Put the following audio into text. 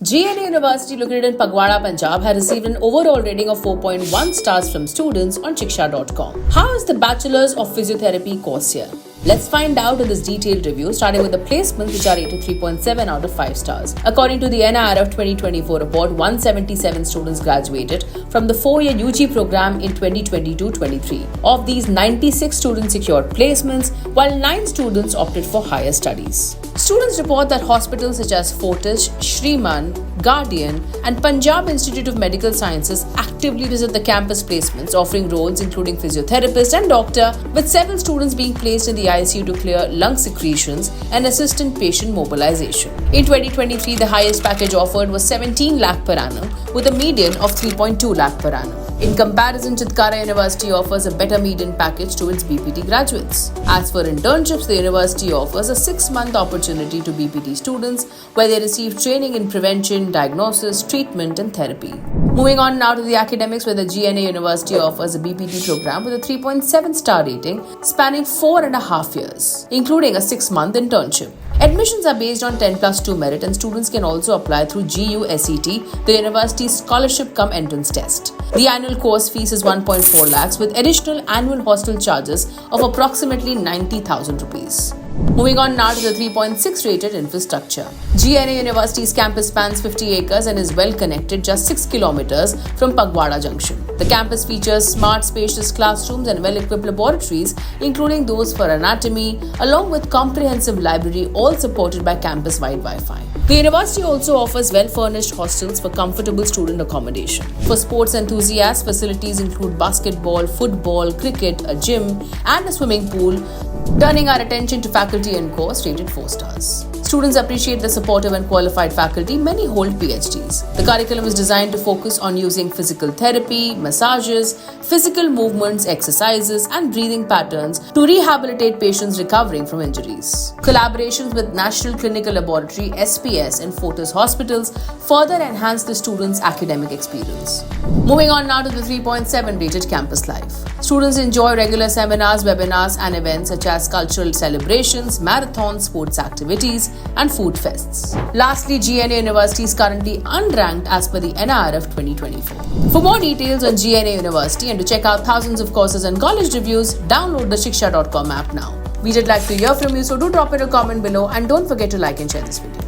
GNA University, located in Pagwada, Punjab, has received an overall rating of 4.1 stars from students on Shiksha.com. How is the Bachelor's of Physiotherapy course here? Let's find out in this detailed review, starting with the placements, which are rated 3.7 out of 5 stars. According to the NIRF 2024 report, 177 students graduated from the 4-year UG program in 2022-23. Of these, 96 students secured placements, while 9 students opted for higher studies. Students report that hospitals such as Fortis, Shriman, Guardian, and Punjab Institute of Medical Sciences actively visit the campus placements, offering roles including physiotherapist and doctor, with several students being placed in the ICU to clear lung secretions and assistant patient mobilization. In 2023, the highest package offered was 17 lakh per annum, with a median of 3.2 lakh per annum. In comparison, Chitkara University offers a better median package to its BPT graduates. As for internships, the university offers a 6-month opportunity to BPT students where they receive training in prevention, diagnosis, treatment and therapy. Moving on now to the academics, where the GNA University offers a BPT program with a 3.7 star rating spanning 4.5 years, including a 6-month internship. Admissions are based on 10+2 merit, and students can also apply through GUSET, the university's scholarship cum entrance test. The annual course fees is 1.4 lakhs with additional annual hostel charges of approximately 90,000 rupees. Moving on now to the 3.6 rated infrastructure. GNA University's campus spans 50 acres and is well connected, just 6 kilometers from Pagwada Junction. The campus features smart, spacious classrooms and well-equipped laboratories, including those for anatomy, along with comprehensive library, all supported by campus-wide Wi-Fi. The university also offers well-furnished hostels for comfortable student accommodation. For sports enthusiasts, facilities include basketball, football, cricket, a gym, and a swimming pool. Turning our attention to faculty and course, rated 4 stars. Students appreciate the supportive and qualified faculty. Many hold PhDs. The curriculum is designed to focus on using physical therapy, massages, physical movements, exercises, and breathing patterns to rehabilitate patients recovering from injuries. Collaborations with National Clinical Laboratory (SPS) and Fortis hospitals further enhance the students' academic experience. Moving on now to the 3.7 rated campus life. Students enjoy regular seminars, webinars, and events such as cultural celebrations, marathons, sports activities, and food fests. Lastly, GNA University is currently unranked as per the NIRF 2024. For more details on GNA University and to check out thousands of courses and college reviews, download the Shiksha.com app now. We would like to hear from you, so do drop in a comment below and don't forget to like and share this video.